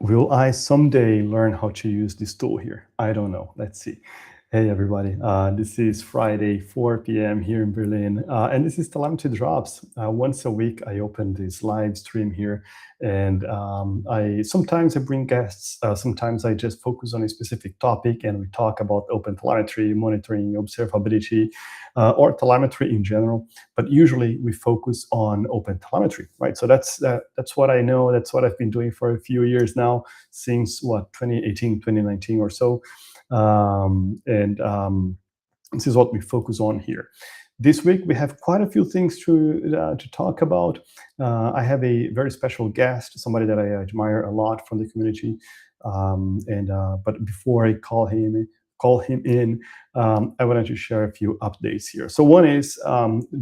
Will I someday learn how to use this tool here? I don't know. Let's see. Hey, everybody. This is Friday, 4 p.m. here in Berlin. And this is Telemetry Drops. Once a week, I open this live stream here. And sometimes I bring guests. Sometimes I just focus on a specific topic and we talk about OpenTelemetry, monitoring, observability, or telemetry in general. But usually we focus on OpenTelemetry, right? So that's what I know. That's what I've been doing for a few years now, since what, 2018, 2019 or so. This is what we focus on here. This week we have quite a few things to talk about. I have a very special guest, somebody that I admire a lot from the community. But before I call him in, I wanted to share a few updates here. So one is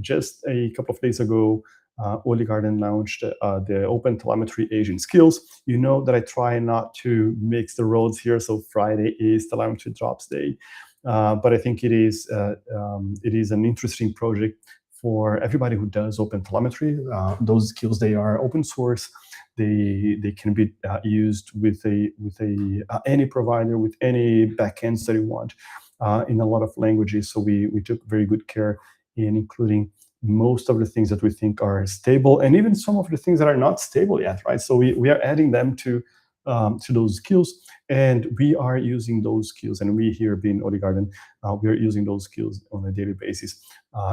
just a couple of days ago, Oli Garden launched the OpenTelemetry Agent Skills. You know that I try not to mix the roads here, so Friday is Telemetry Drops Day. But I think it is an interesting project for everybody who does OpenTelemetry. Those skills, they are open source. They can be used with any provider, with any backends that you want, in a lot of languages. So we took very good care in including most of the things that we think are stable, and even some of the things that are not stable yet, right? So we are adding them to those skills, and we are using those skills. And we here being Oli Garden, we are using those skills on a daily basis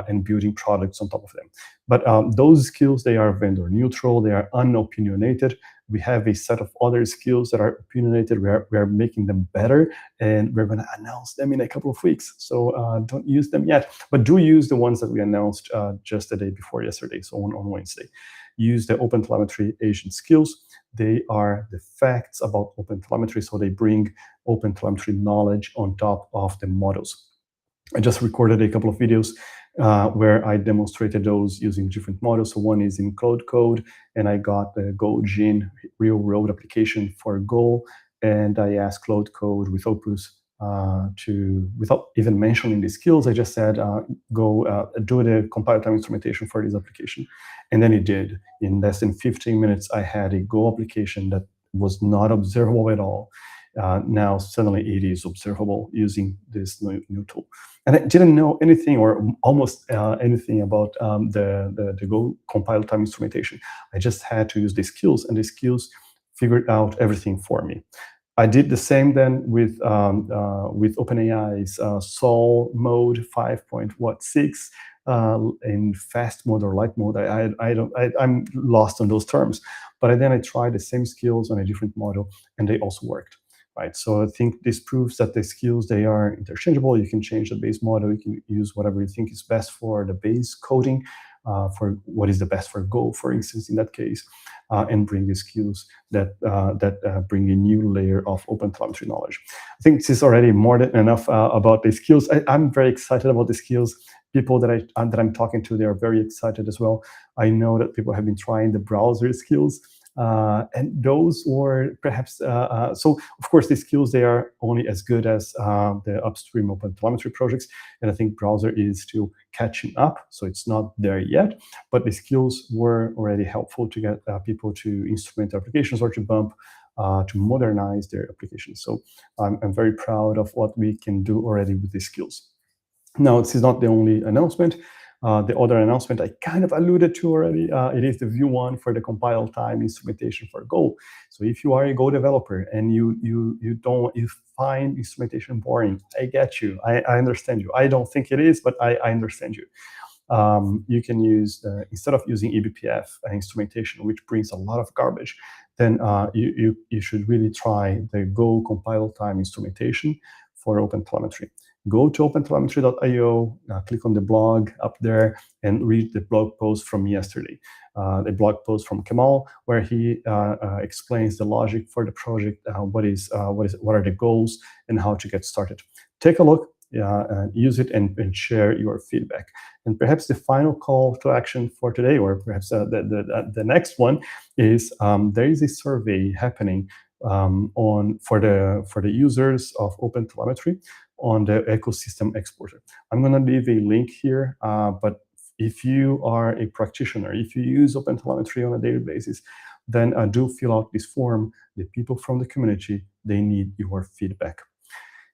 and building products on top of them. But those skills, they are vendor neutral, they are unopinionated. We have a set of other skills that are opinionated. We are making them better, and we're going to announce them in a couple of weeks. So don't use them yet, but do use the ones that we announced just the day before yesterday, so on Wednesday. Use the OpenTelemetry Agent Skills. They are the facts about OpenTelemetry, so they bring OpenTelemetry knowledge on top of the models. I just recorded a couple of videos where I demonstrated those using different models. So one is in Cloud Code, and I got the GoGen real-world application for Go, and I asked Cloud Code with Opus without even mentioning the skills, I just said, go do the compile time instrumentation for this application. And then it did. In less than 15 minutes, I had a Go application that was not observable at all. Now suddenly it is observable using this new tool. And I didn't know anything or almost anything about the Go compile time instrumentation. I just had to use the skills, and the skills figured out everything for me. I did the same then with OpenAI's Sol mode 5.6 in fast mode or light mode. I'm lost on those terms. But then I tried the same skills on a different model, and they also worked. Right, so I think this proves that the skills, they are interchangeable. You can change the base model. You can use whatever you think is best for the base coding, for what is the best for Go, for instance, in that case, and bring the skills that bring a new layer of OpenTelemetry knowledge. I think this is already more than enough about the skills. I'm very excited about the skills. People that I'm talking to, they are very excited as well. I know that people have been trying the browser skills. And those were perhaps, so of course, these skills, they are only as good as the upstream OpenTelemetry projects. And I think browser is still catching up, so it's not there yet. But the skills were already helpful to get people to instrument their applications or to bump, to modernize their applications. So I'm very proud of what we can do already with these skills. Now, this is not the only announcement. The other announcement I kind of alluded to already, it is the view 1 for the compile time instrumentation for Go. So if you are a Go developer and you find instrumentation boring, I get you. I understand you. I don't think it is, but I understand you. You can use, instead of using eBPF instrumentation, which brings a lot of garbage, then you should really try the Go compile time instrumentation for OpenTelemetry. Go to opentelemetry.io, click on the blog up there, and read the blog post from yesterday. The blog post from Kemal, where he explains the logic for the project, what are the goals, and how to get started. Take a look, use it, and share your feedback. And perhaps the final call to action for today, or perhaps the next one, is there is a survey happening for the users of OpenTelemetry on the ecosystem exporter. I'm going to leave a link here, but if you are a practitioner, if you use OpenTelemetry on a daily basis, then do fill out this form. The people from the community, they need your feedback.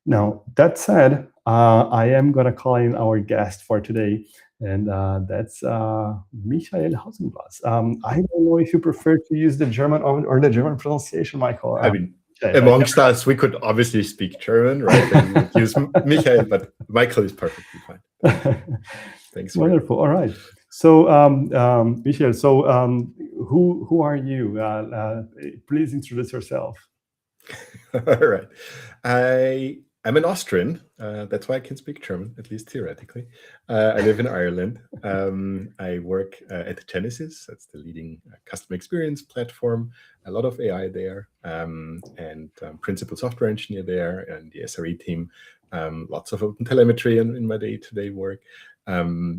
Now, that said, I am going to call in our guest for today, and that's Michael Hausenblas. I don't know if you prefer to use the German or the German pronunciation, Michael. I mean, amongst us, we could obviously speak German, right? And we would use Michael, but Michael is perfectly fine. Thanks. Wonderful. All right. So, Michael, so who are you? Please introduce yourself. All right. I'm an Austrian. That's why I can speak German, at least theoretically. I live in Ireland. I work at Genesis. That's the leading customer experience platform. A lot of AI there, and principal software engineer there, and the SRE team. Lots of OpenTelemetry in my day-to-day work.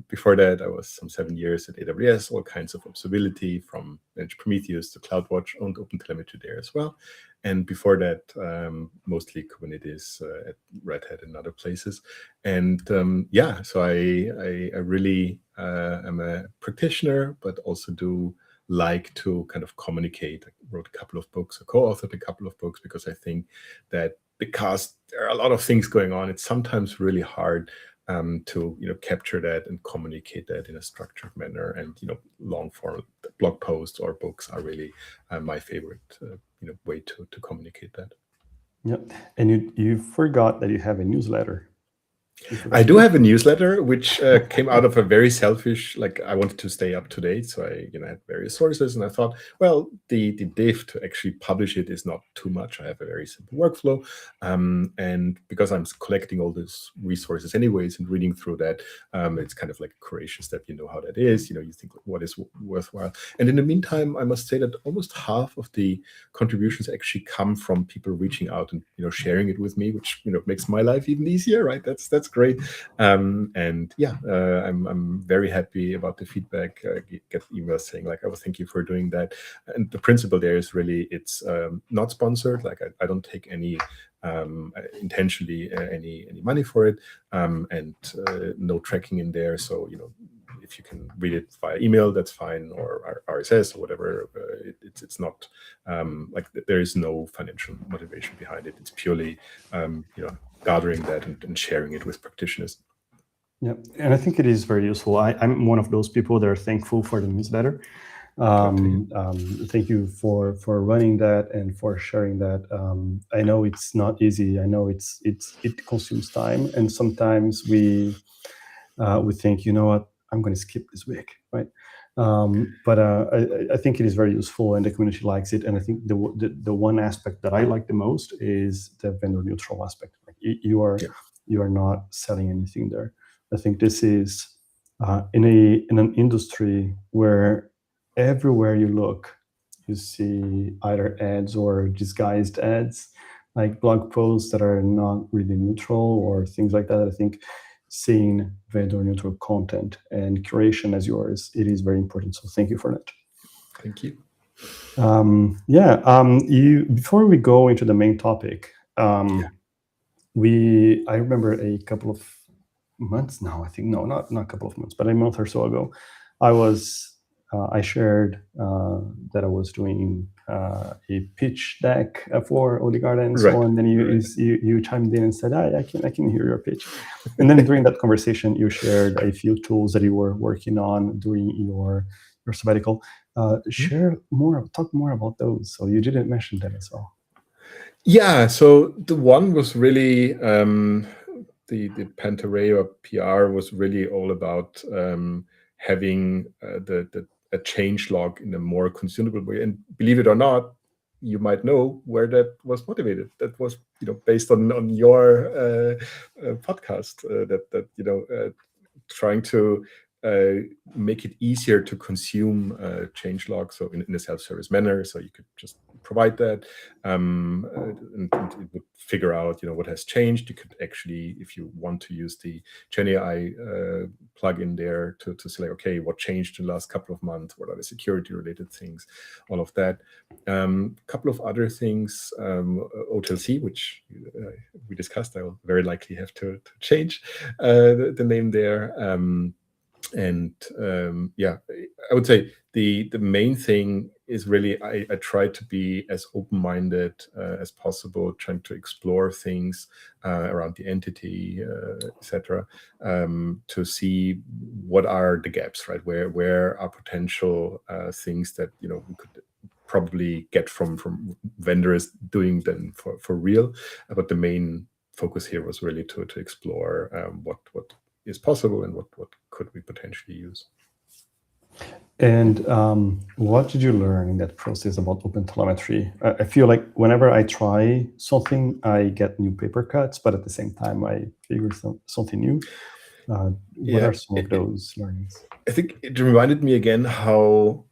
Before that, I was some 7 years at AWS, all kinds of observability from Prometheus to CloudWatch, owned OpenTelemetry there as well. And before that, mostly Kubernetes at Red Hat and other places. And so I really am a practitioner, but also do like to kind of communicate. I wrote a couple of books, I co-authored a couple of books, because I think that because there are a lot of things going on, it's sometimes really hard to capture that and communicate that in a structured manner. And long form blog posts or books are really my favorite way to communicate that. Yeah, and you forgot that you have a newsletter. I do have a newsletter, which came out of a very selfish, I wanted to stay up to date. So I had various sources, and I thought, well, the diff to actually publish it is not too much. I have a very simple workflow. And because I'm collecting all these resources anyways and reading through that, it's kind of like a curation step. You know how that is. You think what is worthwhile. And in the meantime, I must say that almost half of the contributions actually come from people reaching out and sharing it with me, which makes my life even easier, right? That's great. I'm very happy about the feedback. I get emails saying oh, thank you for doing that. And the principle there is really, it's not sponsored. I don't take any intentionally any money for it, and no tracking in there. So if you can read it via email, that's fine, or RSS or whatever. It's not there is no financial motivation behind it. It's purely gathering that and sharing it with practitioners. Yeah, and I think it is very useful. I'm one of those people that are thankful for the newsletter. Thank you for running that and for sharing that. I know it's not easy. I know it consumes time, and sometimes we think, you know what, I'm going to skip this week, right? But I think it is very useful, and the community likes it. And I think the one aspect that I like the most is the vendor neutral aspect. You are not selling anything there. I think this is in an industry where everywhere you look, you see either ads or disguised ads, like blog posts that are not really neutral or things like that. I think seeing vendor neutral content and curation as yours, it is very important. So thank you for that. Thank you. Before we go into the main topic, I remember a couple of months now, I think, no, not a couple of months, but a month or so ago, I shared that I was doing a pitch deck for Oligard and so on. And then you chimed in and said, I can hear your pitch. And then during that conversation, you shared a few tools that you were working on during your sabbatical. Talk more about those. So you didn't mention that as well. Yeah, so the one was really the Pantarei or PR was really all about having a change log in a more consumable way. And believe it or not, you might know where that was motivated. That was based on your podcast. Trying to make it easier to consume change logs, so in a self-service manner. So you could just provide that, and it would figure out what has changed. You could actually, if you want to use the GenAI plugin there to say, okay, what changed in the last couple of months? What are the security-related things? All of that. A couple of other things, OTLC, which we discussed. I will very likely have to change the name there. I would say the main thing is really I try to be as open-minded as possible, trying to explore things around the entity, etc., to see what are the gaps, right? Where are potential things that we could probably get from vendors doing them for real. But the main focus here was really to explore what is possible and what could we potentially use. And what did you learn in that process about OpenTelemetry? I feel like whenever I try something, I get new paper cuts, but at the same time, I figure something new. What are some of those learnings? I think it reminded me again how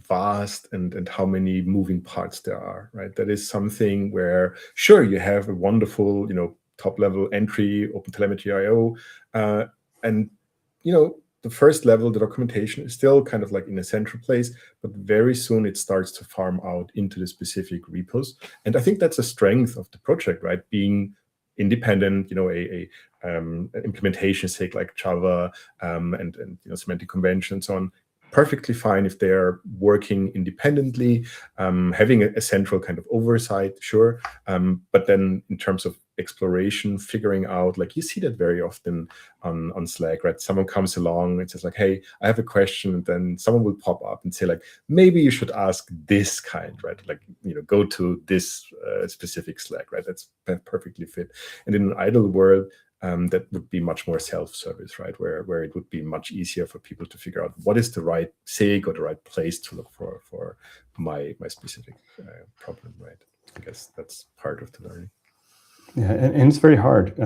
vast and how many moving parts there are, right? That is something where, sure, you have a wonderful, top level entry, OpenTelemetry IO, and the first level, the documentation is still kind of like in a central place, but very soon it starts to farm out into the specific repos. And I think that's a strength of the project, right? Being independent, a implementation sake like Java and semantic convention and so on, perfectly fine if they're working independently, having a central kind of oversight, sure. But then in terms of exploration, figuring out, like you see that very often on Slack, right? Someone comes along and says like, hey, I have a question, and then someone will pop up and say like, maybe you should ask this kind, right? Like, go to this specific Slack, right? That's perfectly fit. And in an idle world, that would be much more self-service, right? Where it would be much easier for people to figure out what is the right SIG or the right place to look for my specific problem, right? I guess that's part of the learning. Yeah, and it's very hard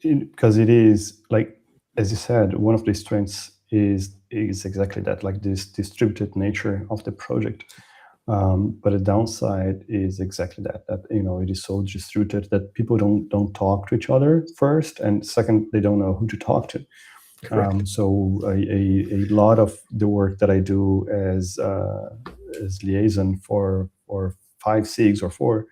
because it is, like, as you said, one of the strengths is exactly that, like this distributed nature of the project. But the downside is exactly that it is so distributed that people don't talk to each other first, and second, they don't know who to talk to. So a lot of the work that I do as liaison for 5 SIGs or 4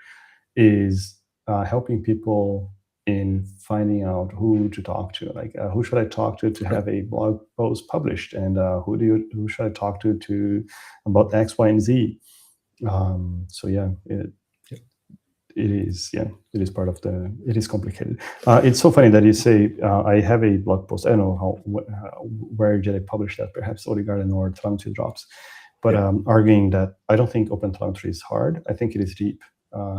is helping people in finding out who to talk to, like who should I talk to have a blog post published, and who should I talk to about X, Y, and Z. So yeah, it is part of it is complicated. It's so funny that you say I have a blog post. I don't know where did I publish that, perhaps OliGarden or Telemetry Drops, but arguing that I don't think OpenTelemetry is hard. I think it is deep.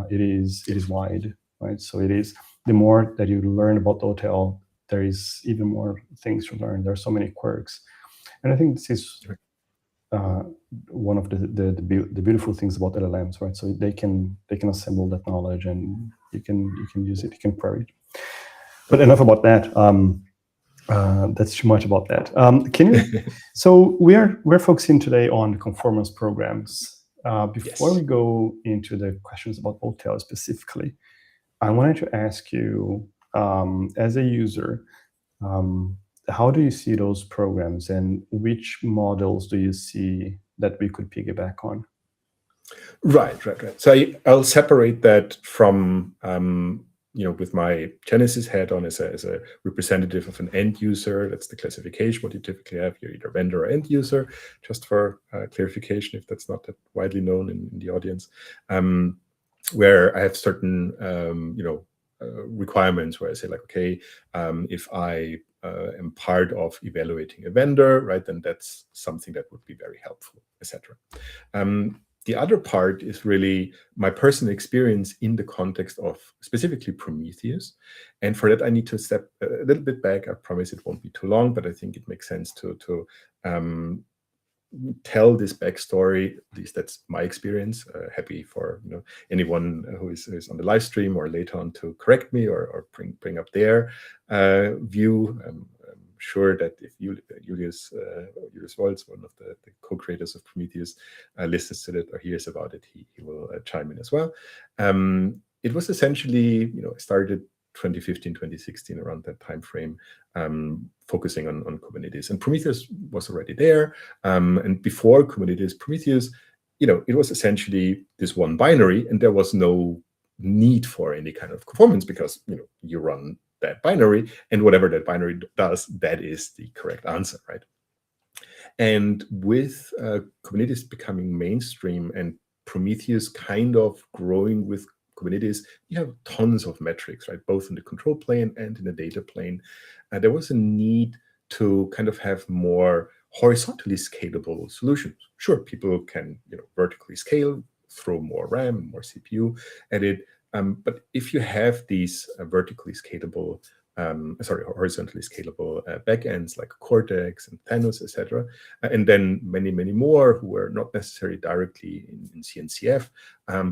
It is wide, right? So it is, the more that you learn about OTel, there is even more things to learn. There are so many quirks, and I think this is one of the beautiful things about LLMs, right? So they can assemble that knowledge, and you can use it, you can query it. But enough about that. That's too much about that. Can you? So we're focusing today on conformance programs. Before we go into the questions about OTel specifically, I wanted to ask you, as a user, how do you see those programs, and which models do you see that we could piggyback on? Right. So I'll separate that from, with my Genesis hat on as a representative of an end user. That's the classification, what you typically have. You're either vendor or end user, just for clarification, if that's not that widely known in the audience, where I have certain, requirements where I say like, okay, if I am part of evaluating a vendor, right, then that's something that would be very helpful, etc. The other part is really my personal experience in the context of specifically Prometheus. And for that, I need to step a little bit back. I promise it won't be too long, but I think it makes sense to tell this backstory. At least that's my experience. Happy for anyone who is on the live stream or later on to correct me or bring up their view. I'm sure that if Julius Wolz, one of the co-creators of Prometheus, listens to it or hears about it, he will chime in as well. It was essentially, started 2015, 2016, around that time frame, focusing on Kubernetes. And Prometheus was already there. And before Kubernetes, Prometheus, it was essentially this one binary, and there was no need for any kind of conformance because, you run that binary, and whatever that binary does, that is the correct answer, right? And with Kubernetes becoming mainstream and Prometheus kind of growing with Kubernetes, you have tons of metrics, right? Both in the control plane and in the data plane. There was a need to kind of have more horizontally scalable solutions. Sure, people can vertically scale, throw more RAM, more CPU at it. But if you have these vertically scalable, horizontally scalable backends like Cortex and Thanos, etc., and then many, many more who were not necessarily directly in CNCF,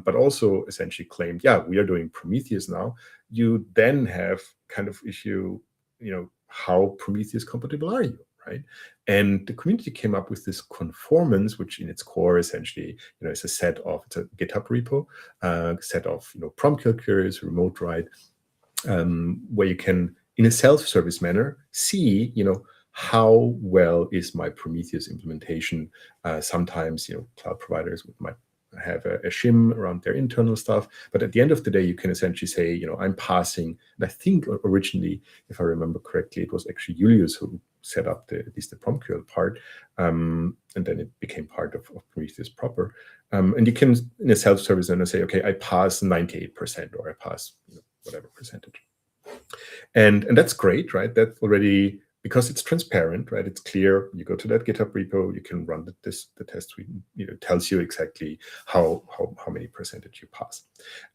but also essentially claimed, yeah, we are doing Prometheus now. You then have kind of issue, how Prometheus compatible are you? Right, and the community came up with this conformance, which in its core essentially, is a set of, it's a GitHub repo, set of prompt kill queries, remote write, where you can, in a self-service manner, see how well is my Prometheus implementation. Sometimes cloud providers might have a shim around their internal stuff, but at the end of the day, you can essentially say, I'm passing. And I think originally, if I remember correctly, it was actually Julius who set up at least the PromQL part, and then it became part of Prometheus proper. And you can, in a self-service, then say, okay, I pass 98%, or I pass whatever percentage, and that's great, right? That already, because it's transparent, right? It's clear. You go to that GitHub repo, you can run the test suite. It tells you exactly how many percentage you pass.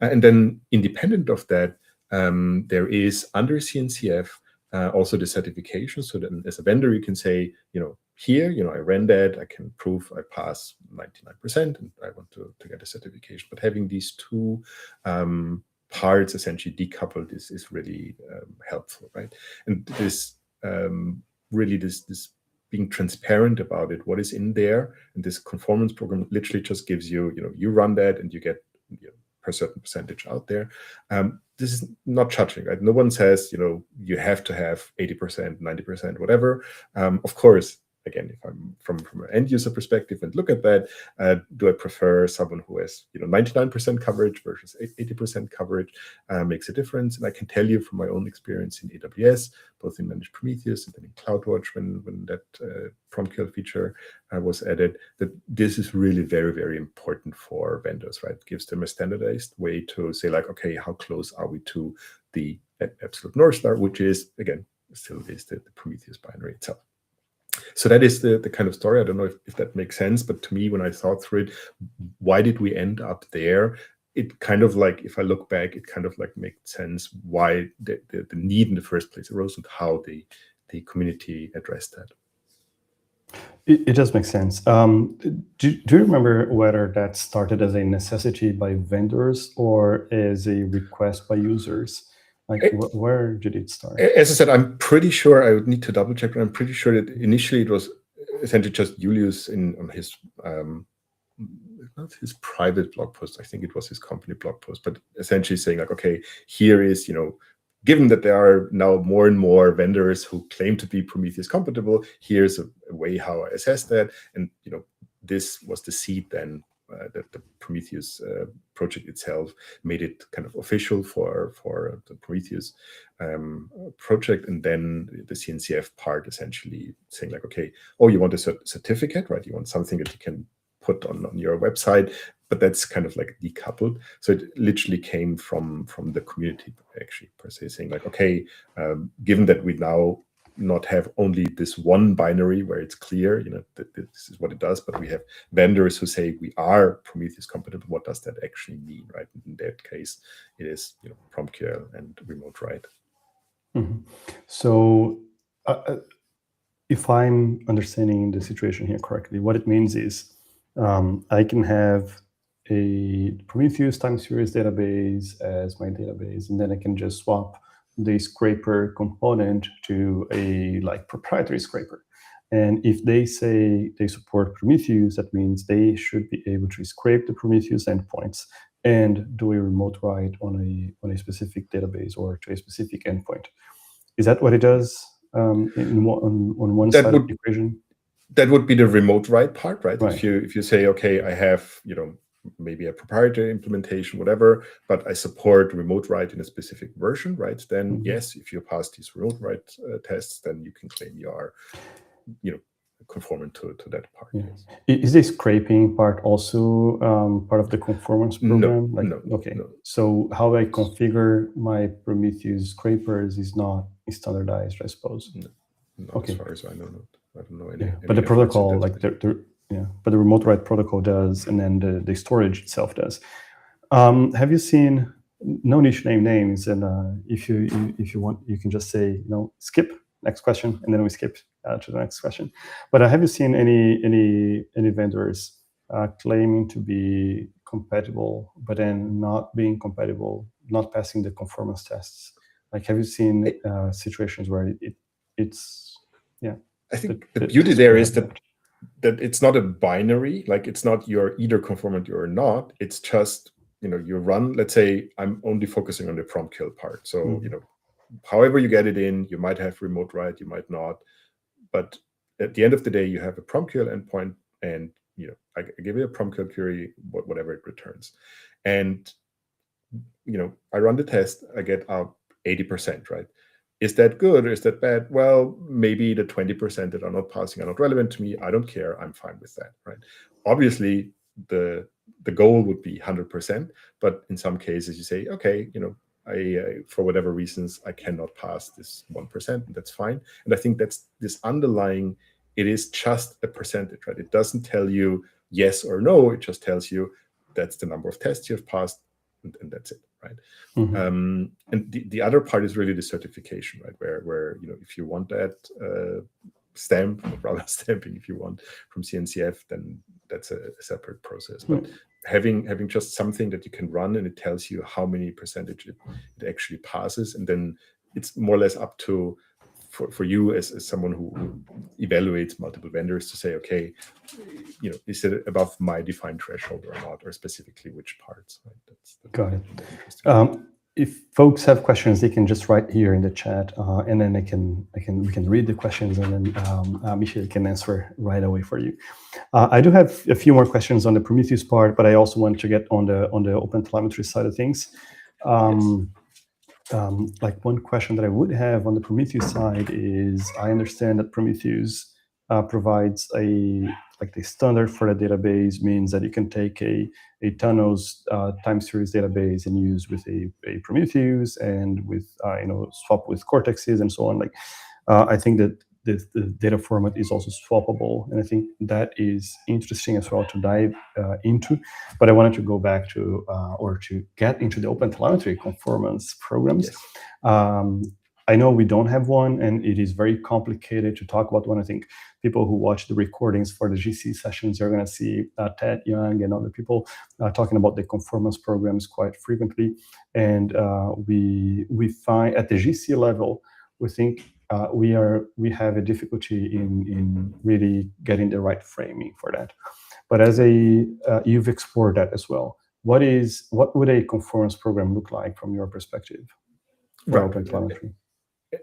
And then independent of that, there is under CNCF also the certification. So then as a vendor, you can say, here, I ran that, I can prove I pass 99%, and I want to get a certification. But having these two parts essentially decoupled is really helpful, right? And this really this being transparent about it, what is in there, and this conformance program literally just gives you, you run that and you get a certain percentage out there. This is not judging, right? No one says, you have to have 80%, 90%, whatever. Of course, again, if I'm from an end user perspective and look at that, do I prefer someone who has 99% coverage versus 80% coverage? Makes a difference. And I can tell you from my own experience in AWS, both in Managed Prometheus and then in CloudWatch, when that PromQL feature was added, that this is really very, very important for vendors, right? It gives them a standardized way to say, like, okay, how close are we to the absolute North Star, which is, again, still is the Prometheus binary itself. So that is the kind of story. I don't know if that makes sense, but to me, when I thought through it, why did we end up there? It kind of like, if I look back, it kind of like makes sense why the need in the first place arose and how the community addressed that. It does make sense. Do you remember whether that started as a necessity by vendors or as a request by users? Like, where did it start? As I said, I'm pretty sure, I would need to double check, but I'm pretty sure that initially it was essentially just Julius on his, not his private blog post, I think it was his company blog post, but essentially saying like, okay, here is, given that there are now more and more vendors who claim to be Prometheus compatible, here's a way how I assess that. And, this was the seed then that the Prometheus project itself made it kind of official for the Prometheus project, and then the CNCF part essentially saying like, okay, oh, you want a certificate, right? You want something that you can put on your website, but that's kind of like decoupled. So it literally came from the community actually per se, saying like, okay, given that we now not have only this one binary where it's clear, that this is what it does, but we have vendors who say we are Prometheus compatible. What does that actually mean, right? In that case, it is PromQL and remote write. Mm-hmm. So, if I'm understanding the situation here correctly, what it means is I can have a Prometheus time series database as my database, and then I can just swap the scraper component to a proprietary scraper. And if they say they support Prometheus, that means they should be able to scrape the Prometheus endpoints and do a remote write on a specific database or to a specific endpoint. Is that what it does on one side of the equation? That would be the remote write part, right? If you say, okay, I have maybe a proprietary implementation, whatever, but I support remote write in a specific version, right? Then yes, if you pass these remote write tests, then you can claim you are, conformant to that part. Yeah. Yes. Is the scraping part also part of the conformance program? No, Okay. no. So how I configure my Prometheus scrapers is not standardized, I suppose. No, not Okay. as far as I know. I don't know any. Yeah. But the efforts in protocol, that like direction. but the remote write protocol does, and then the storage itself does. Have you seen? No need to name names, and if you want, you can just say skip next question, and then we skip to the next question. But have you seen any vendors claiming to be compatible, but then not being compatible, not passing the conformance tests? Like, have you seen situations where it's I think the beauty there is that it's not a binary. Like, it's not you're either conformant or not. It's just you run. Let's say I'm only focusing on the prompt kill part. So however you get it in, you might have remote write, you might not. But at the end of the day, you have a prompt kill endpoint, and I give it a prompt kill query, whatever it returns, and I run the test, I get out 80%, right? Is that good or is that bad? Well, maybe the 20% that are not passing are not relevant to me. I don't care. I'm fine with that, right? Obviously, the goal would be 100%, but in some cases you say, okay, I for whatever reasons I cannot pass this 1%, and that's fine. And I think that's this underlying. It is just a percentage, right? It doesn't tell you yes or no. It just tells you that's the number of tests you've passed, and that's it, right? And the other part is really the certification, right? Where if you want that stamp, or rather stamping, if you want, from CNCF, then that's a separate process. But having just something that you can run and it tells you how many percentage it actually passes, and then it's more or less up to for you as someone who evaluates multiple vendors to say, okay, is it above my defined threshold or not, or specifically which parts, right? That's got it. If folks have questions, they can just write here in the chat, and then we can read the questions, and then Michel can answer right away for you. I do have a few more questions on the Prometheus part, but I also want to get on the OpenTelemetry side of things. Like, one question that I would have on the Prometheus side is, I understand that Prometheus provides the standard for the database means that you can take a Thanos time series database and use with a Prometheus, and with swap with cortexes and so on. Like, I think that the data format is also swappable, and I think that is interesting as well to dive into. But I wanted to go back to or to get into the OpenTelemetry conformance programs. Yes. I know we don't have one, and it is very complicated to talk about one. I think people who watch the recordings for the GC sessions are going to see Ted Young and other people talking about the conformance programs quite frequently. And we find at the GC level, we think we have a difficulty in really getting the right framing for that. But as you've explored that as well. What would a conformance program look like from your perspective for OpenTelemetry?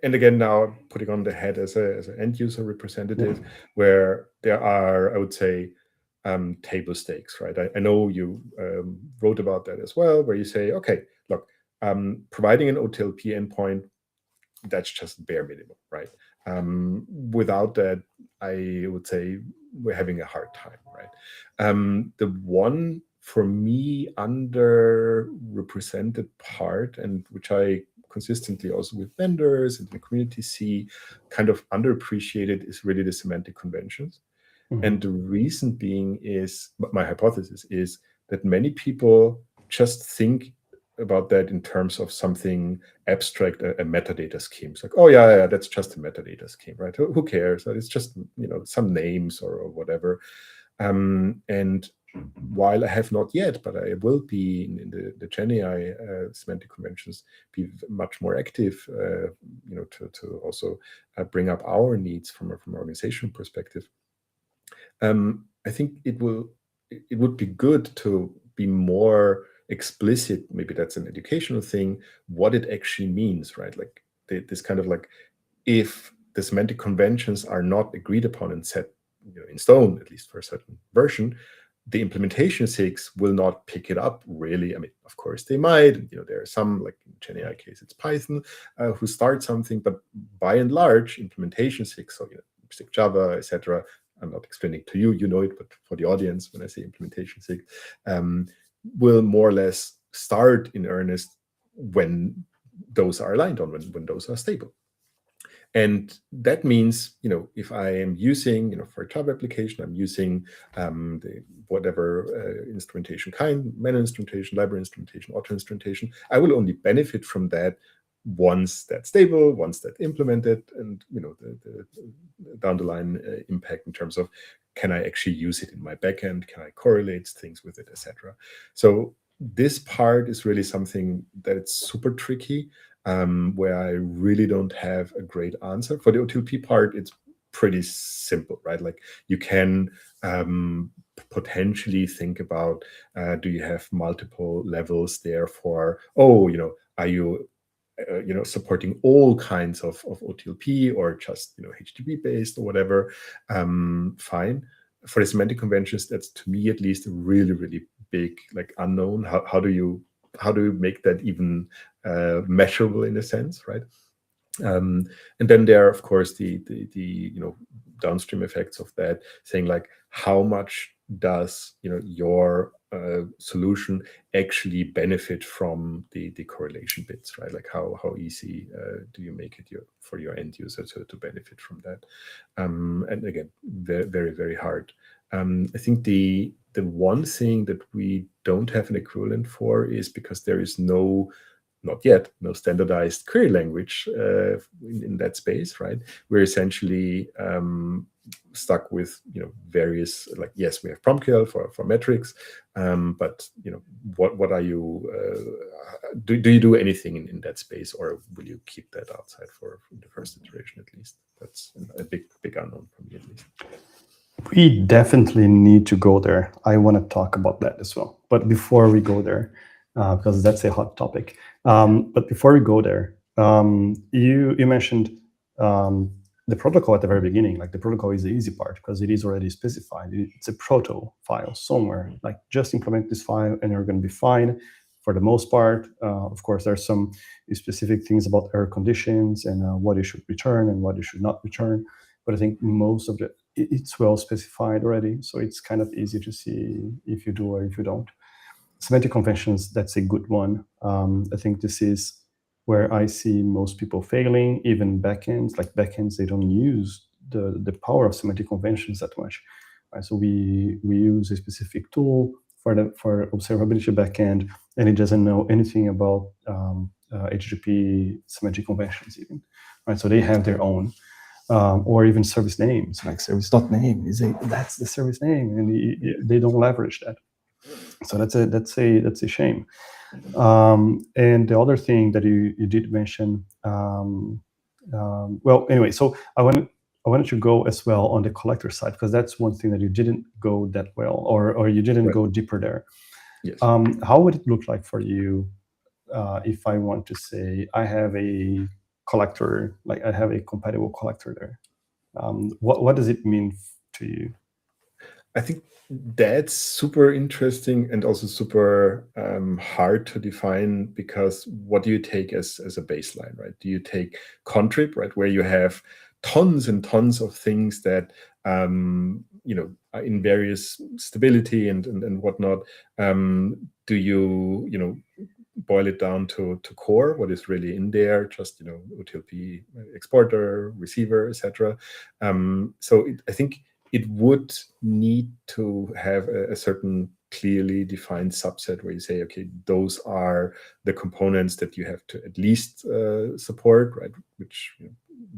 And again, now putting on the head as an end user representative, where there are, I would say, table stakes, right? I know you wrote about that as well, where you say, okay, look, providing an OTLP endpoint, that's just bare minimum, right? Without that, I would say we're having a hard time, right? The one, for me, underrepresented part, and which I consistently also with vendors and the community see kind of underappreciated, is really the semantic conventions. And the reason being is, my hypothesis is, that many people just think about that in terms of something abstract, a metadata scheme. It's like, oh yeah, that's just a metadata scheme, right? Who cares? It's just some names or whatever. And while I have not yet, but I will be in the GenAI semantic conventions, be much more active, to also bring up our needs from an organizational perspective. I think it would be good to be more explicit. Maybe that's an educational thing, what it actually means, right? Like this kind of like, if the semantic conventions are not agreed upon and set in stone, at least for a certain version, the implementation SIGs will not pick it up really. I mean, of course they might, there are some, like in GenAI case, it's Python, who start something, but by and large, implementation SIGs, so SIG Java, etc., I'm not explaining to you, you know it, but for the audience, when I say implementation SIG, will more or less start in earnest when those are aligned on, when those are stable. And that means, if I am using, for a Java application, I'm using whatever instrumentation kind, manual instrumentation, library instrumentation, auto instrumentation, I will only benefit from that once that's stable, once that's implemented, and the down the line impact in terms of, can I actually use it in my backend? Can I correlate things with it, etc.? So this part is really something that it's super tricky, where I really don't have a great answer. For the OTLP part, it's pretty simple, right? Like, you can potentially think about, do you have multiple levels there for, are you supporting all kinds of OTLP, or just HTTP based or whatever? Fine. For the semantic conventions, that's, to me at least, a really, really big unknown. How do you make that even measurable in a sense, right? And then there are, of course, the downstream effects of that, saying how much does your solution actually benefit from the correlation bits, right? How easy do you make it for your end user to benefit from that? And again, very, very, very hard. I think the one thing that we don't have an equivalent for is because there is no standardized query language in that space, right? We're essentially stuck with various, yes, we have PromQL for metrics, but what are you do you do anything in that space, or will you keep that outside for the first iteration at least? That's a big unknown for me at least. We definitely need to go there. I want to talk about that as well. But before we go there, because that's a hot topic. But before we go there, you mentioned the protocol at the very beginning. The protocol is the easy part because it is already specified. It's a proto file somewhere. Just implement this file and you're going to be fine for the most part. Of course, there's some specific things about error conditions and what you should return and what you should not return. But I think most of it's well specified already, so it's kind of easy to see if you do or if you don't. Semantic conventions, that's a good one. I think this is where I see most people failing, even backends. Backends, they don't use the power of semantic conventions that much. Right? So we use a specific tool for observability backend, and it doesn't know anything about HTTP semantic conventions even. Right? So they have their own. Or even service names, service.name that's the service name, and they don't leverage that. So that's a shame. And the other thing that you did mention, well, anyway, so I wanted to go as well on the collector side, because that's one thing that you didn't go that well, or you didn't go deeper there. Yes. How would it look like for you if I want to say I have a collector, I have a compatible collector there? What does it mean to you? I think that's super interesting and also super hard to define, because what do you take as a baseline, right? Do you take contrib, right, where you have tons and tons of things that are in various stability and whatnot? Do you boil it down to core, what is really in there, just OTLP exporter, receiver, etc. So I think it would need to have a certain clearly defined subset where you say, okay, those are the components that you have to at least support, right? Which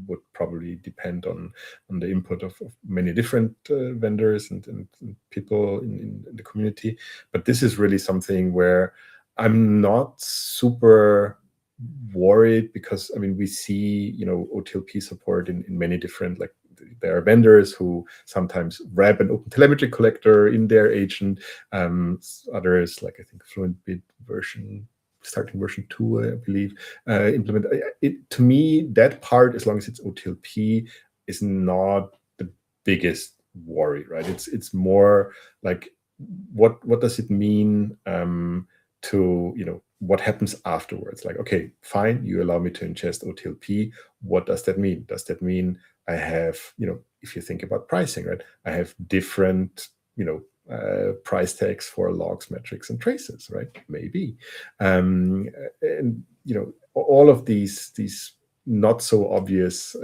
would probably depend on the input of many different vendors and people in the community. But this is really something where I'm not super worried, because we see OTLP support in many different, there are vendors who sometimes wrap an OpenTelemetry collector in their agent. Others, I think FluentBit starting version 2, I believe, implement it. To me, that part, as long as it's OTLP, is not the biggest worry, right? It's more what does it mean to what happens afterwards? Like, okay, fine, you allow me to ingest OTLP. What does that mean? Does that mean I have, if you think about pricing, right? I have different, price tags for logs, metrics, and traces, right? Maybe. And, all of these not so obvious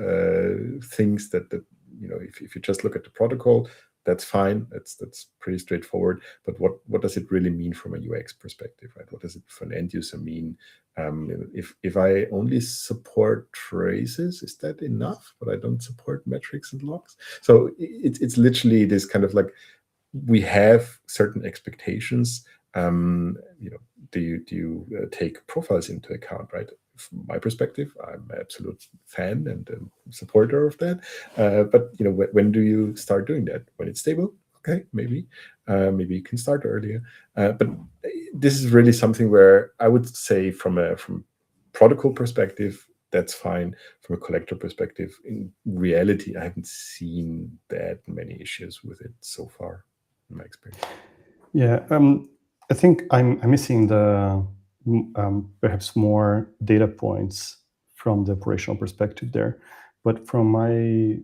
things that if you just look at the protocol, that's fine. That's pretty straightforward. But what does it really mean from a UX perspective, right? What does it for an end user mean? If I only support traces, is that enough? But I don't support metrics and logs. So it's literally this kind of like, we have certain expectations. Do you take profiles into account, right? From my perspective, I'm an absolute fan and a supporter of that. But when do you start doing that? When it's stable? Okay, maybe you can start earlier. But this is really something where I would say from protocol perspective, that's fine. From a collector perspective, in reality, I haven't seen that many issues with it so far, in my experience. Yeah, I think I'm missing the perhaps more data points from the operational perspective there. But from my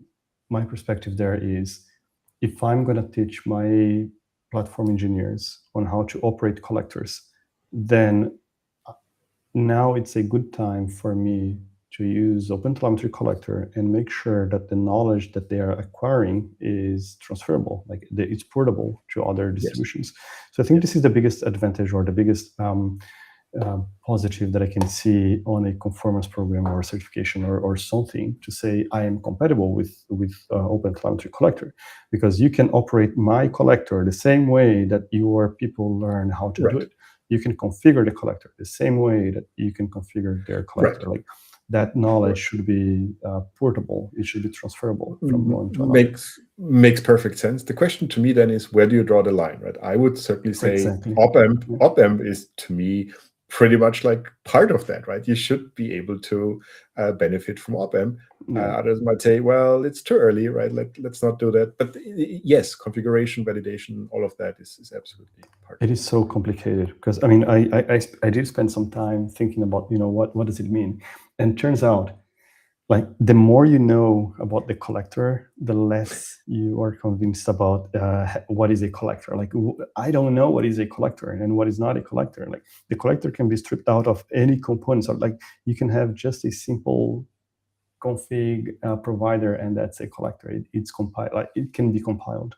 perspective there is, if I'm going to teach my platform engineers on how to operate collectors, then now it's a good time for me to use OpenTelemetry collector and make sure that the knowledge that they are acquiring is transferable, like it's portable to other distributions. Yes. So I think this is the biggest advantage or the biggest positive that I can see on a conformance program or certification or something, to say I am compatible with OpenTelemetry collector, because you can operate my collector the same way that your people learn how to do it. You can configure the collector the same way that you can configure their collector. Like that knowledge should be portable. It should be transferable from one to another. Makes perfect sense. The question to me then is, where do you draw the line, right? I would certainly say OpAmp is, to me, pretty much like part of that, right? You should be able to benefit from OpAmp. Others might say, well, it's too early, right? Let's not do that. But yes, configuration, validation, all of that is absolutely part. It is so complicated, because I mean, I did spend some time thinking about, what does it mean? And it turns out, like, the more you know about the collector, the less you are convinced about what is a collector. Like, I don't know what is a collector and what is not a collector. Like, the collector can be stripped out of any components, or like you can have just a simple config provider, and that's a collector. It's compiled, like it can be compiled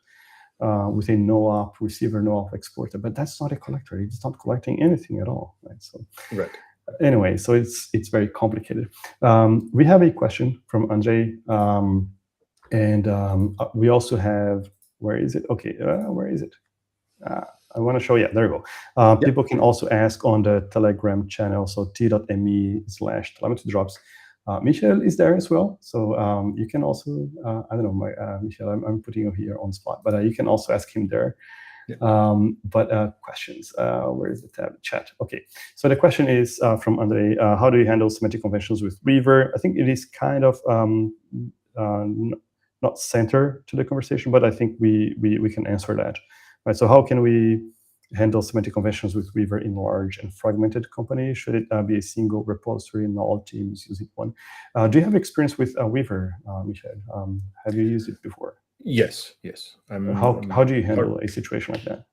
with a no-op receiver, no-op exporter, but that's not a collector. It's not collecting anything at all, right? So, anyway, so it's very complicated. We have a question from Andre, and we also have, where is it? Okay, where is it? I want to show, there you go. People can also ask on the Telegram channel, so t.me/telemetry drops. Michel is there as well, so you can also, I don't know, Michel, I'm putting you here on spot, but you can also ask him there. But questions, where is the tab? Chat. Okay, so the question is from Andre, how do you handle semantic conventions with Weaver? I think it is kind of not center to the conversation, but I think we can answer that. Right, so how can we handle semantic conventions with Weaver in large and fragmented companies? Should it be a single repository and all teams using one? Do you have experience with Weaver, Michel? Have you used it before? Yes. How do you handle a situation like that?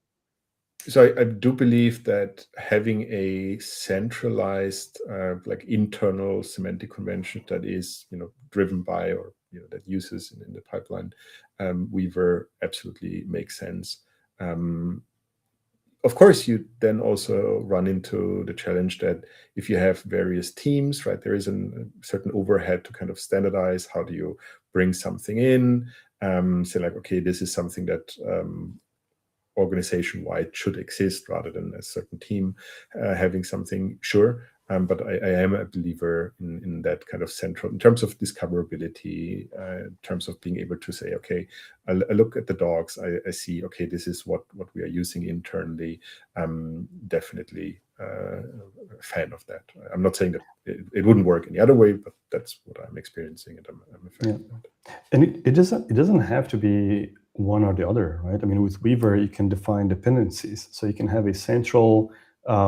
So I do believe that having a centralized, like internal semantic convention that is, driven by, or that uses in the pipeline, Weaver absolutely makes sense. Of course, you then also run into the challenge that if you have various teams, right, there is a certain overhead to kind of standardize. How do you bring something in? Say like, okay, this is something that organization-wide should exist rather than a certain team having something, sure. But I am a believer in that kind of central, in terms of discoverability, in terms of being able to say, okay, I look at the docs, I see, okay, this is what we are using internally. Definitely a fan of that. I'm not saying that it wouldn't work any other way, but that's what I'm experiencing, and I'm a fan of that. And it doesn't have to be one or the other, right? I mean, with Weaver, you can define dependencies. So you can have a central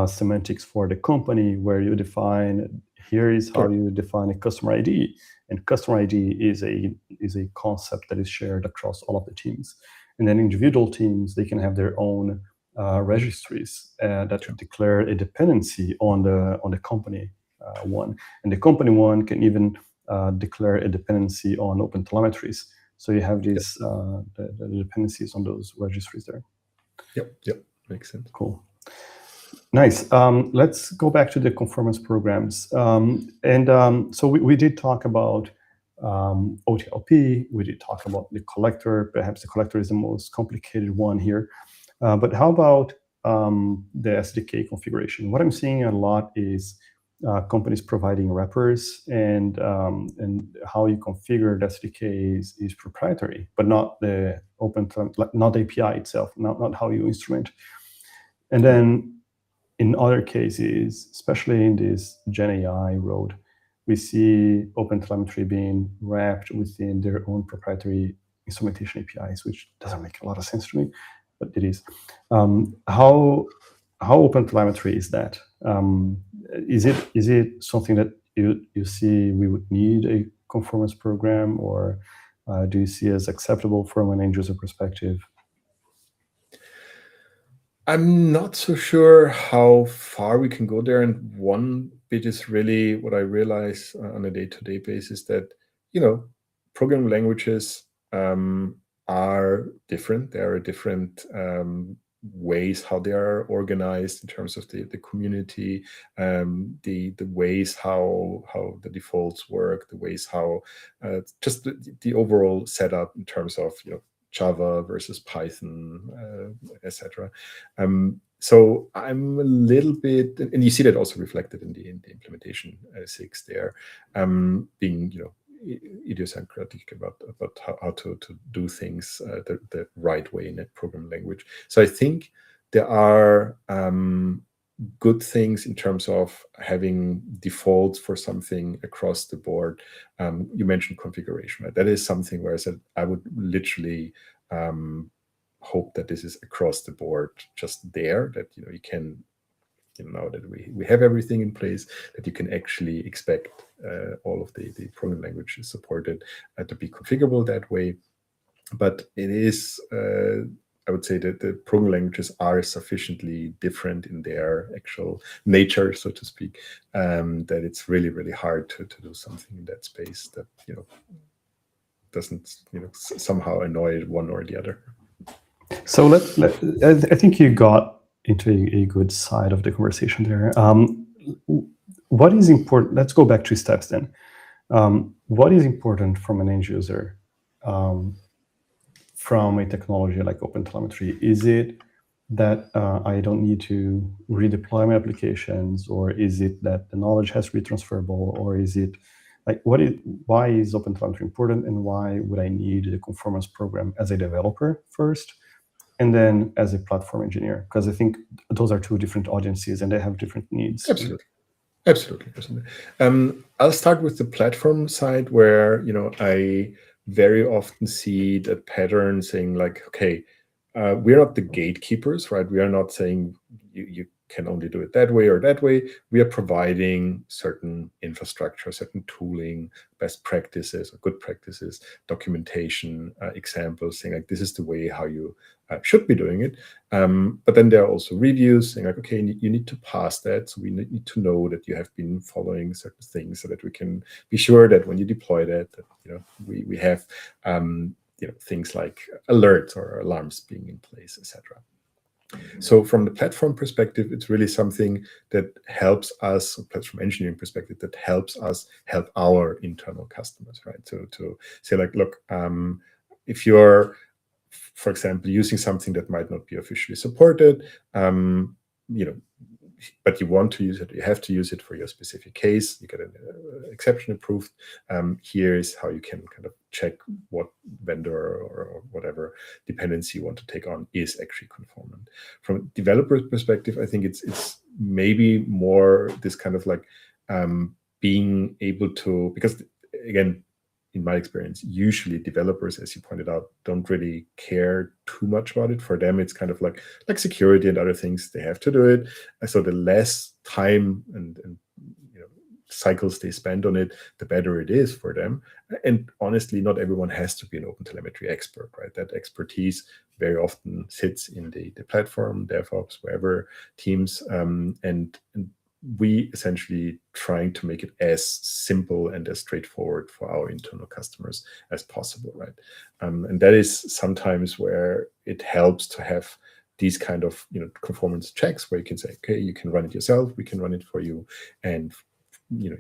semantics for the company, where you define, here is how you define a customer ID, and customer ID is a concept that is shared across all of the teams. And then individual teams, they can have their own registries that declare a dependency on the company one, and the company one can even declare a dependency on OpenTelemetries. So you have these the dependencies on those registries there. Yep, makes sense. Cool. Nice. Let's go back to the conformance programs. So we did talk about OTLP. We did talk about the collector. Perhaps the collector is the most complicated one here. But how about the SDK configuration? What I'm seeing a lot is companies providing wrappers, and how you configure the SDK is proprietary, but not the not the API itself, not how you instrument. And then in other cases, especially in this Gen AI road, we see OpenTelemetry being wrapped within their own proprietary instrumentation APIs, which doesn't make a lot of sense to me, but it is. How OpenTelemetry is that? Is it something that you see we would need a conformance program, or do you see as acceptable from an end user perspective? I'm not so sure how far we can go there. And one bit is really what I realize on a day-to-day basis, that, programming languages are different. There are different ways how they are organized in terms of the community, the ways how the defaults work, the ways how just the overall setup in terms of, Java versus Python, etc. So I'm a little bit, and you see that also reflected in the implementation 6 there, being idiosyncratic about how to do things the right way in a programming language. So I think there are good things in terms of having defaults for something across the board. You mentioned configuration, right? That is something where I said I would literally hope that this is across the board, just there, that you can, now that we have everything in place, that you can actually expect all of the programming languages supported to be configurable that way. But it is, I would say that the programming languages are sufficiently different in their actual nature, so to speak, that it's really, really hard to do something in that space that, doesn't, somehow annoy one or the other. So I think you got into a good side of the conversation there. What is important? Let's go back 2 steps then. What is important from an end user from a technology like OpenTelemetry? Is it that I don't need to redeploy my applications, or is it that the knowledge has to be transferable, or is it like why is OpenTelemetry important, and why would I need a conformance program as a developer first, and then as a platform engineer? Because I think those are 2 different audiences and they have different needs. Absolutely. I'll start with the platform side, where I very often see the pattern saying like, okay, we're not the gatekeepers, right? We are not saying you can only do it that way or that way. We are providing certain infrastructure, certain tooling, best practices or good practices, documentation, examples, saying like, this is the way how you should be doing it. But then there are also reviews saying like, okay, you need to pass that. So we need to know that you have been following certain things, so that we can be sure that when you deploy that we have things like alerts or alarms being in place, etc. So from the platform perspective, it's really something that helps us, platform engineering perspective, that helps us help our internal customers, right? To say like, look, if you're, for example, using something that might not be officially supported, but you want to use it, you have to use it for your specific case, you get an exception approved. Here's how you can kind of check what vendor or whatever dependency you want to take on is actually conformant. From a developer's perspective, I think it's maybe more this kind of like being able to, because again, in my experience, usually developers, as you pointed out, don't really care too much about it. For them, it's kind of like security and other things. They have to do it. So the less time and cycles they spend on it, the better it is for them. And honestly, not everyone has to be an OpenTelemetry expert, right? That expertise very often sits in the platform, DevOps, wherever teams, and we essentially trying to make it as simple and as straightforward for our internal customers as possible, right? And that is sometimes where it helps to have these kind of conformance checks where you can say, okay, you can run it yourself, we can run it for you, and you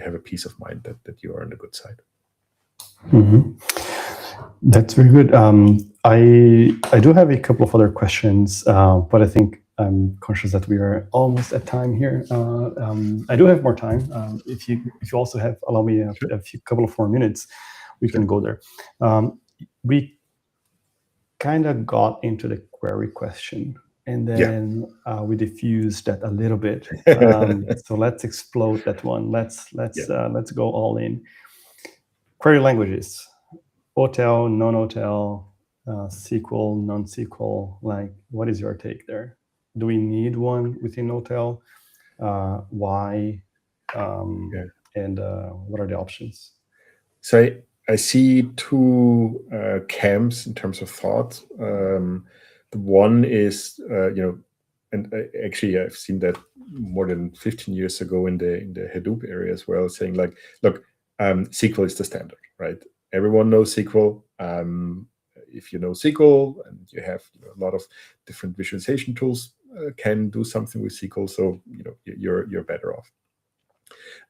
have a peace of mind that you are on the good side. That's very good. I do have a couple of other questions, but I think I'm conscious that we are almost at time here. I do have more time. If you also allow me a couple of more minutes, we can go there. We kind of got into the query question, and then we diffused that a little bit. So let's explode that one. Let's go all in. Query languages: OTel, non-OTel, SQL, non-SQL. Like, what is your take there? Do we need one within OTel? Why? And what are the options? So I see two camps in terms of thought. The one is, and actually I've seen that more than 15 years ago in the Hadoop area as well, saying like, look, SQL is the standard, right? Everyone knows SQL. If you know SQL and you have a lot of different visualization tools, can do something with SQL, so you're better off.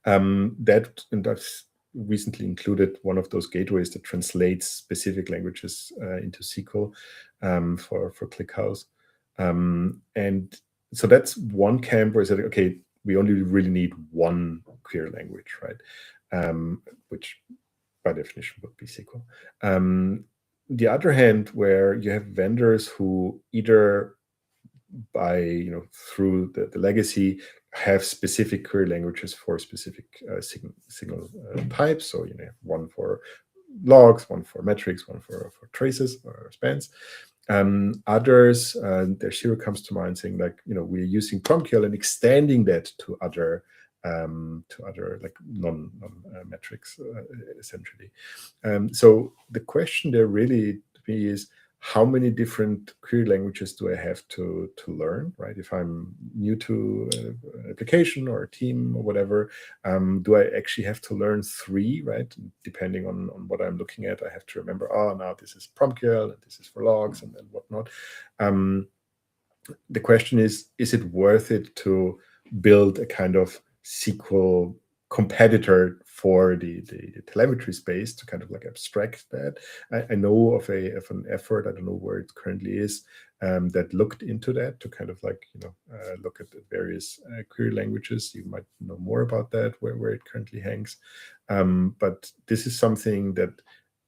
That's recently included one of those gateways that translates specific languages into SQL for ClickHouse. And so that's one camp where I said, okay, we only really need one query language, right? Which by definition would be SQL. The other hand, where you have vendors who either by through the legacy have specific query languages for specific signal types. So you have one for logs, one for metrics, one for traces or spans. Others, their Zero comes to mind, saying like we're using PromQL and extending that to other like non metrics essentially. So the question there really to me is, how many different query languages do I have to learn, right? If I'm new to an application or a team or whatever, do I actually have to learn 3, right? Depending on what I'm looking at, I have to remember, now this is PromQL and this is for logs and whatnot. The question is it worth it to build a kind of SQL competitor for the telemetry space to kind of like abstract that? I know of an effort, I don't know where it currently is, that looked into that to kind of like look at the various query languages. You might know more about that, where it currently hangs. But this is something that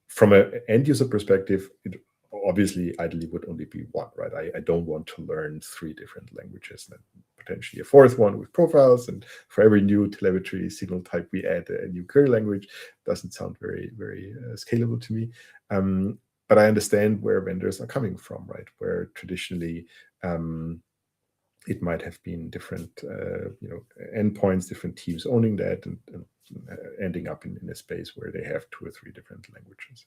from an end user perspective, it obviously ideally would only be one, right? I don't want to learn 3 different languages and potentially a 4th one with profiles, and for every new telemetry signal type we add a new query language. Doesn't sound very, very scalable to me. But I understand where vendors are coming from, right? Where traditionally it might have been different endpoints, different teams owning that, and ending up in a space where they have 2 or 3 different languages.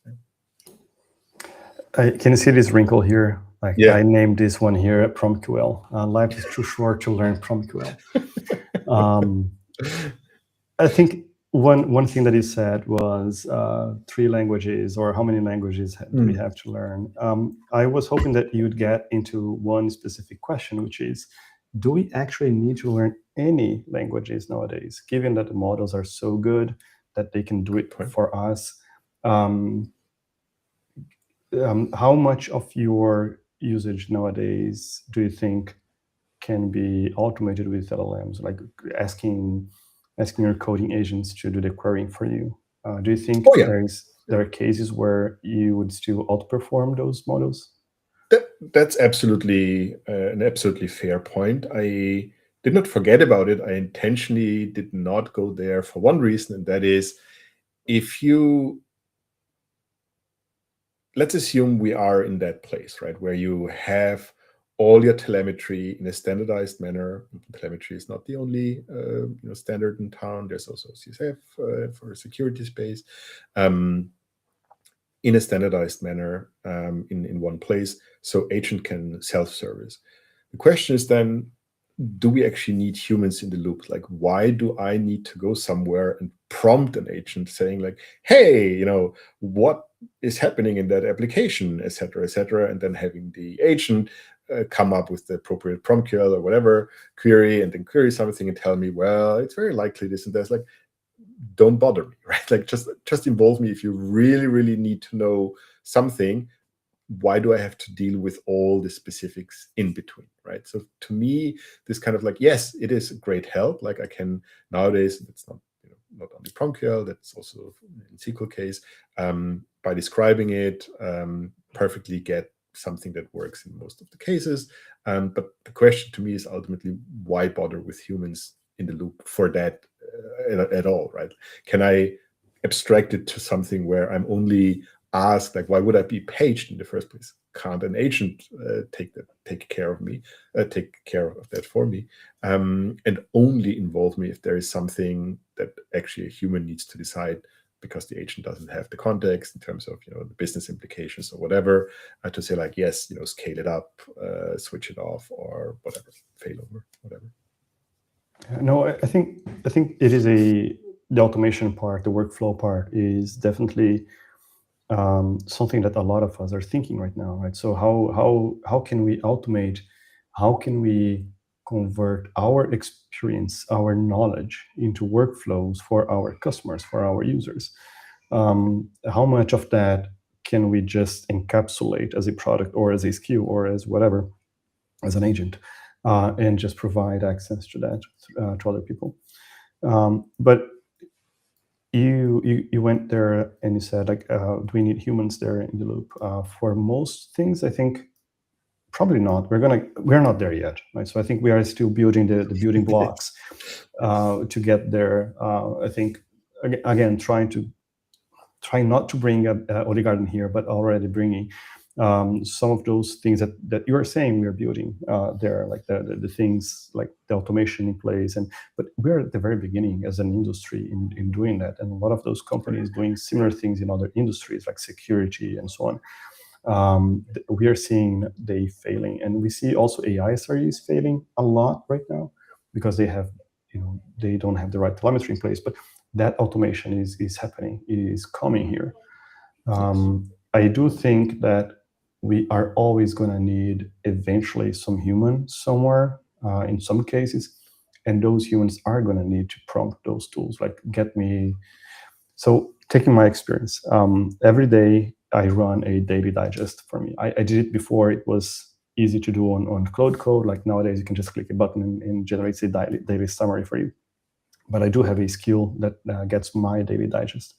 Can you see this wrinkle here? I named this one here PromQL. Life is too short to learn PromQL. I think one thing that you said was 3 languages, or how many languages do we have to learn? I was hoping that you'd get into one specific question, which is, do we actually need to learn any languages nowadays, given that the models are so good that they can do it for us? How much of your usage nowadays do you think can be automated with LLMs, like asking your coding agents to do the querying for you? Do you think there are cases where you would still outperform those models? That's absolutely an absolutely fair point. I did not forget about it. I intentionally did not go there for one reason, and that is, if you let's assume we are in that place, right, where you have all your telemetry in a standardized manner. Telemetry is not the only standard in town. There's also CSF for security space, in a standardized manner, in one place, so agent can self-service. The question is then, do we actually need humans in the loop? Like, why do I need to go somewhere and prompt an agent saying like, hey, what is happening in that application, et cetera, and then having the agent come up with the appropriate prompt QL or whatever query, and then query something and tell me, well, it's very likely this and that. Like, don't bother me, right? Like, just involve me if you really, really need to know something. Why do I have to deal with all the specifics in between, right? So to me, this kind of like, yes, it is a great help. Like, I can nowadays, it's not not only PromQL, that's also in SQL case, by describing it, perfectly get something that works in most of the cases. But the question to me is ultimately, why bother with humans in the loop for that at all, right? Can I abstract it to something where I'm only asked, like, why would I be paged in the first place? Can't an agent take care of that for me, and only involve me if there is something that actually a human needs to decide, because the agent doesn't have the context in terms of the business implications or whatever, to say like, yes, scale it up, switch it off, or whatever, failover, whatever. No, I think it is the automation part, the workflow part is definitely something that a lot of us are thinking right now, right? So how can we automate? How can we convert our experience, our knowledge into workflows for our customers, for our users? How much of that can we just encapsulate as a product or as a SKU or as whatever, as an agent, and just provide access to that to other people? But you went there and you said like, do we need humans there in the loop? For most things, I think probably not. We're not there yet, right? So I think we are still building the building blocks to get there. I think again, try not to bring a Olive Garden here, but already bringing some of those things that you are saying we are building there, like the things like the automation in place. But we're at the very beginning as an industry in doing that, and a lot of those companies doing similar things in other industries like security and so on. We are seeing they failing, and we see also AI SREs failing a lot right now because they don't have the right telemetry in place. But that automation is happening, is coming here. I do think that we are always going to need eventually some human somewhere in some cases, and those humans are going to need to prompt those tools, like get me. So taking my experience, every day I run a daily digest for me. I did it before, it was easy to do on Cloud Code. Like nowadays you can just click a button and generates a daily summary for you. But I do have a skill that gets my daily digest,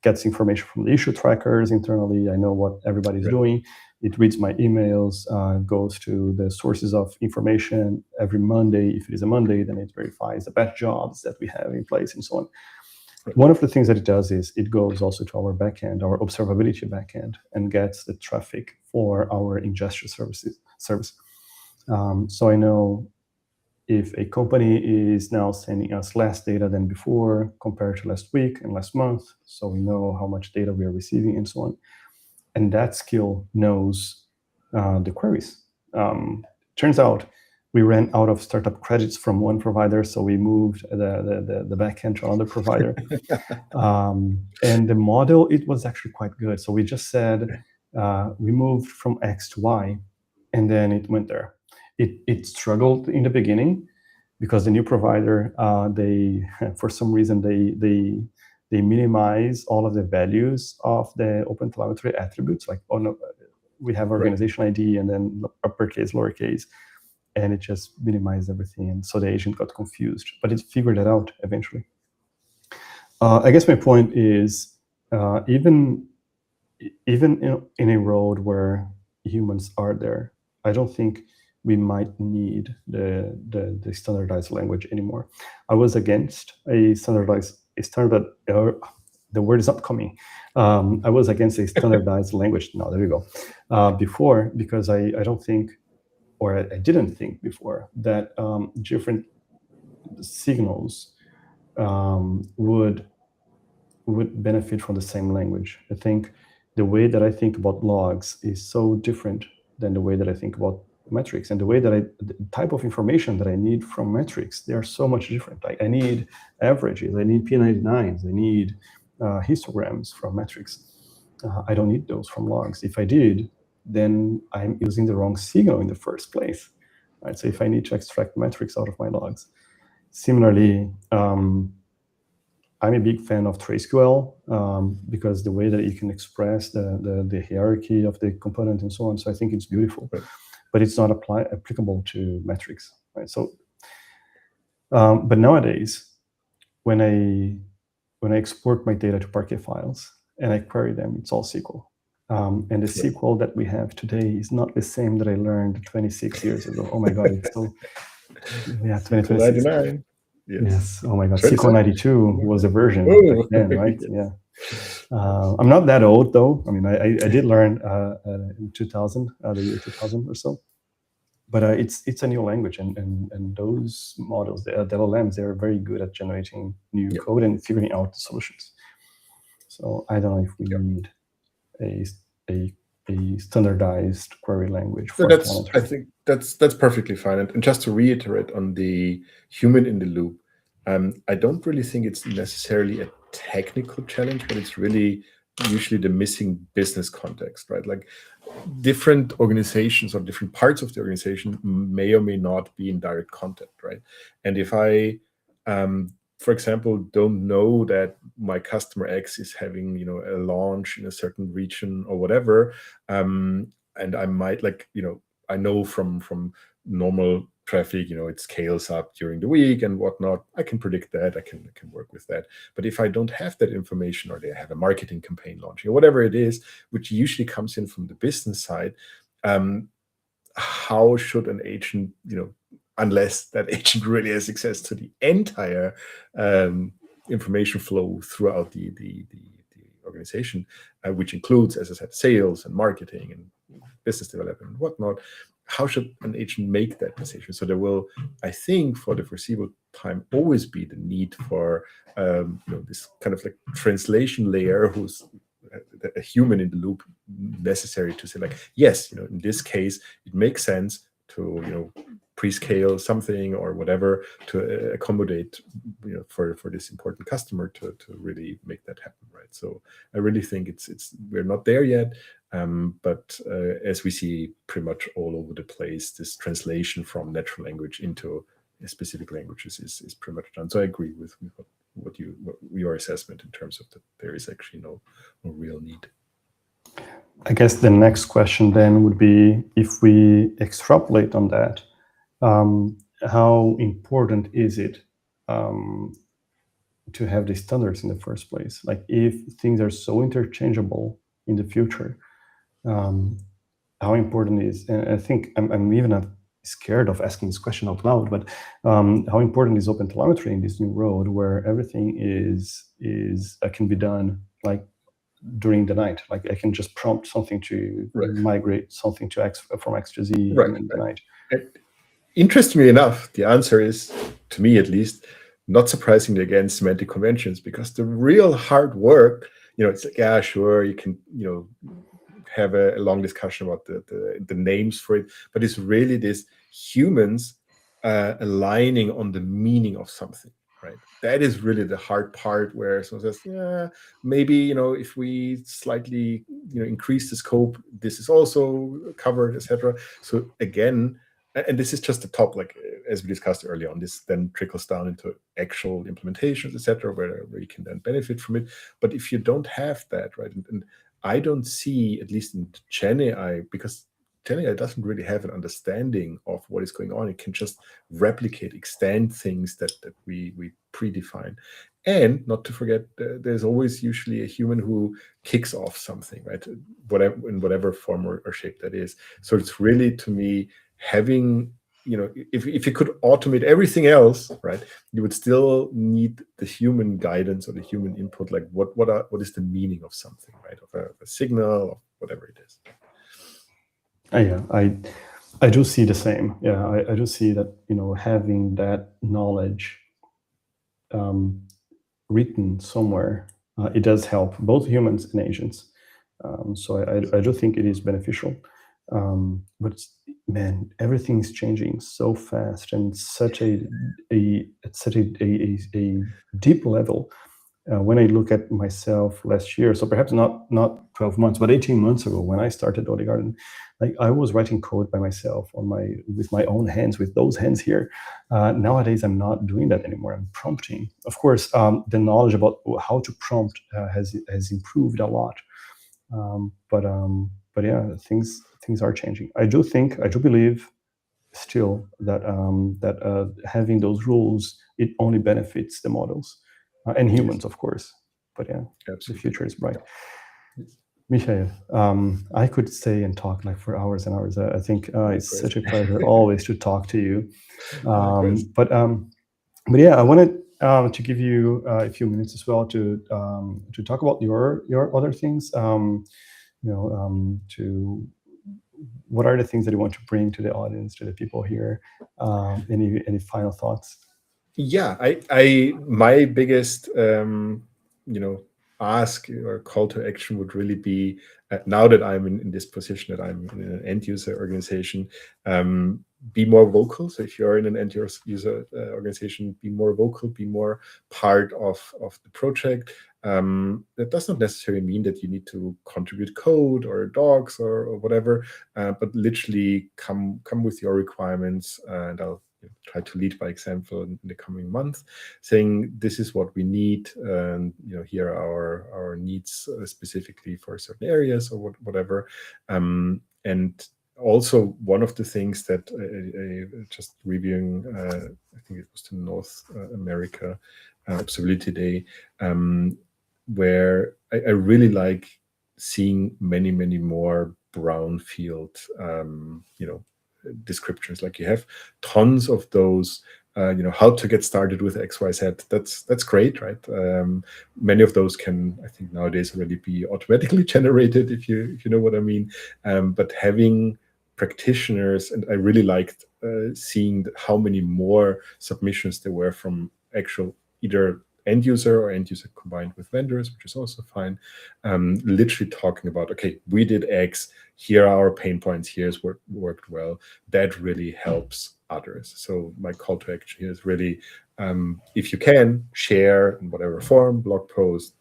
gets information from the issue trackers internally. I know what everybody's doing. It reads my emails, goes to the sources of information every Monday. If it is a Monday, then it verifies the batch jobs that we have in place and so on. One of the things that it does is it goes also to our backend, our observability backend, and gets the traffic for our ingestion service. So I know if a company is now sending us less data than before compared to last week and last month, so we know how much data we are receiving and so on. And that skill knows the queries. Turns out we ran out of startup credits from one provider, so we moved the backend to another provider. And the model, it was actually quite good. So we just said, we moved from X to Y, and then it went there. It struggled in the beginning because the new provider, they for some reason they minimize all of the values of the OpenTelemetry attributes. Like, oh no, we have organization ID and then uppercase, lowercase, and it just minimized everything. And so the agent got confused, but it figured it out eventually. I guess my point is, even in a road where humans are there, I don't think we might need the standardized language anymore. I was against a standard the word is not coming. I was against a standardized language. No, there you go. Before, because I don't think, or I didn't think before, that different signals would benefit from the same language. I think the way that I think about logs is so different than the way that I think about metrics, and the way that the type of information that I need from metrics, they are so much different. Like I need averages, I need P99s, I need histograms from metrics. I don't need those from logs. If I did, then I'm using the wrong signal in the first place. Right? So if I need to extract metrics out of my logs. Similarly, I'm a big fan of TraceQL because the way that you can express the hierarchy of the component and so on. So I think it's beautiful, but it's not applicable to metrics, right? So, but nowadays, when I export my data to Parquet files and I query them, it's all SQL. And the SQL that we have today is not the same that I learned 26 years ago. Oh my God, it's so, yeah, 2026. Yes. Oh my God. SQL 92 was the version back then, right? Yeah. I'm not that old though. I mean, I did learn in 2000, the year 2000 or so. But it's a new language, and those models, the LLMs, they're very good at generating new code and figuring out the solutions. So I don't know if we need a standardized query language for I think that's perfectly fine. And just to reiterate on the human in the loop, I don't really think it's necessarily a technical challenge, but it's really usually the missing business context, right? Like different organizations or different parts of the organization may or may not be in direct contact, right? And if I, for example, don't know that my customer X is having, a launch in a certain region or whatever, and I might I know from normal traffic, it scales up during the week and whatnot. I can predict that. I can work with that. But if I don't have that information, or they have a marketing campaign launching, or whatever it is, which usually comes in from the business side, how should an agent, unless that agent really has access to the entire information flow throughout the organization, which includes, as I said, sales and marketing and business development and whatnot, how should an agent make that decision? So there will, I think, for the foreseeable time, always be the need for this kind of like translation layer, who's a human in the loop, necessary to say like, yes, in this case, it makes sense to pre-scale something or whatever to accommodate for this important customer to really make that happen, right? So I really think we're not there yet, but as we see pretty much all over the place, this translation from natural language into specific languages is pretty much done. So I agree with what your assessment in terms of that there is actually no real need. I guess the next question then would be, if we extrapolate on that, how important is it to have the standards in the first place? Like, if things are so interchangeable in the future, how important is, and I think I'm even scared of asking this question out loud, but how important is OpenTelemetry in this new road, where everything can be done like during the night? Like I can just prompt something to migrate something to from X to Z in the night. Interestingly enough, the answer is, to me at least, not surprisingly again, semantic conventions, because the real hard work, it's like, yeah, sure, you can, have a long discussion about the names for it, but it's really this humans aligning on the meaning of something, right? That is really the hard part, where someone says, yeah, maybe, if we slightly, increase the scope, this is also covered, etc. So again, and this is just the top, like as we discussed earlier on, this then trickles down into actual implementations, etc., where you can then benefit from it. But if you don't have that, right, and I don't see, at least in GenAI, because GenAI doesn't really have an understanding of what is going on. It can just replicate, extend things that we predefine. And not to forget, there's always usually a human who kicks off something, right? In whatever form or shape that is. So it's really, to me, having if you could automate everything else, right, you would still need the human guidance or the human input, like what is the meaning of something, right, of a signal, or whatever it is. Yeah, I do see the same. Yeah, I do see that, having that knowledge written somewhere, it does help both humans and agents. So I do think it is beneficial. But man, everything is changing so fast and such a deep level. When I look at myself last year, so perhaps not 12 months, but 18 months ago, when I started Odie Garden, like I was writing code by myself with my own hands, with those hands here. Nowadays, I'm not doing that anymore. I'm prompting. Of course, the knowledge about how to prompt has improved a lot. But yeah, things are changing. I do believe still that having those rules, it only benefits the models and humans, of course. But yeah, Absolutely. The future is bright. Michael, I could stay and talk like for hours and hours. I think it's such a pleasure always to talk to you. But yeah, I wanted to give you a few minutes as well to talk about your other things. To what are the things that you want to bring to the audience, to the people here? Any final thoughts? Yeah, my biggest ask or call to action would really be, now that I'm in this position, that I'm in an end user organization, be more vocal. So if you're in an end user organization, be more vocal, be more part of the project. That does not necessarily mean that you need to contribute code or docs or whatever, but literally come with your requirements, and I'll try to lead by example in the coming months, saying this is what we need, and here are our needs specifically for certain areas or whatever. And also, one of the things that I just reviewing, I think it was the North America Observability Day, where I really like seeing many more brownfield, descriptions. Like you have tons of those, how to get started with XYZ. That's great, right? Many of those can, I think nowadays, already be automatically generated, if you know what I mean. But having practitioners, and I really liked seeing how many more submissions there were from actual either end user or end user combined with vendors, which is also fine. Literally talking about, okay, we did X, here are our pain points, here's what worked well. That really helps others. So my call to action here is really, if you can, share in whatever form, blog post,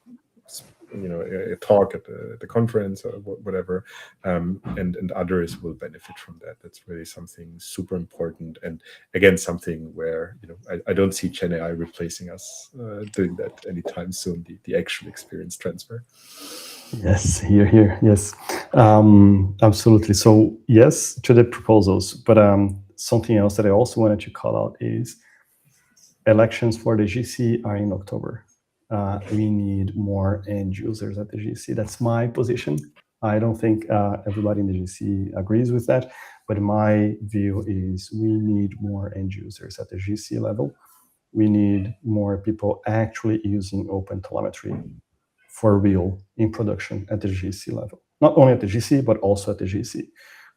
a talk at the conference or whatever, and others will benefit from that. That's really something super important, and again, something where I don't see Gen AI replacing us doing that anytime soon. The actual experience transfer. Yes, here, yes, absolutely. So yes to the proposals, but something else that I also wanted to call out is elections for the GC are in October. We need more end users at the GC. That's my position. I don't think everybody in the GC agrees with that, but my view is we need more end users at the GC level. We need more people actually using OpenTelemetry for real in production at the GC level. Not only at the GC, but also at the GC.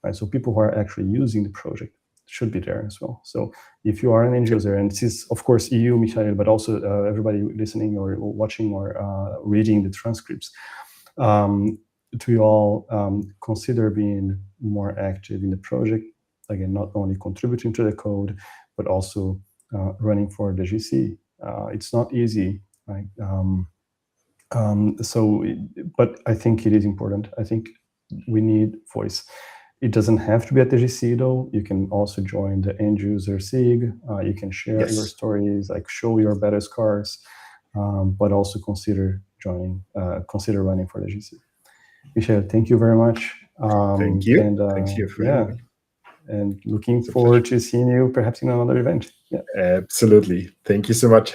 Right? So people who are actually using the project should be there as well. So if you are an end user, and this is, of course, you, Michael, but also everybody listening or watching or reading the transcripts, to you all, consider being more active in the project. Again, not only contributing to the code, but also running for the GC. It's not easy, right? But I think it is important. I think we need voice. It doesn't have to be at the GC though. You can also join the end user SIG. You can share your stories, like show your better scars, but also consider running for the GC. Michel, thank you very much. Thank you. And thank you for having me. And looking forward to seeing you perhaps in another event. Yeah. Absolutely. Thank you so much.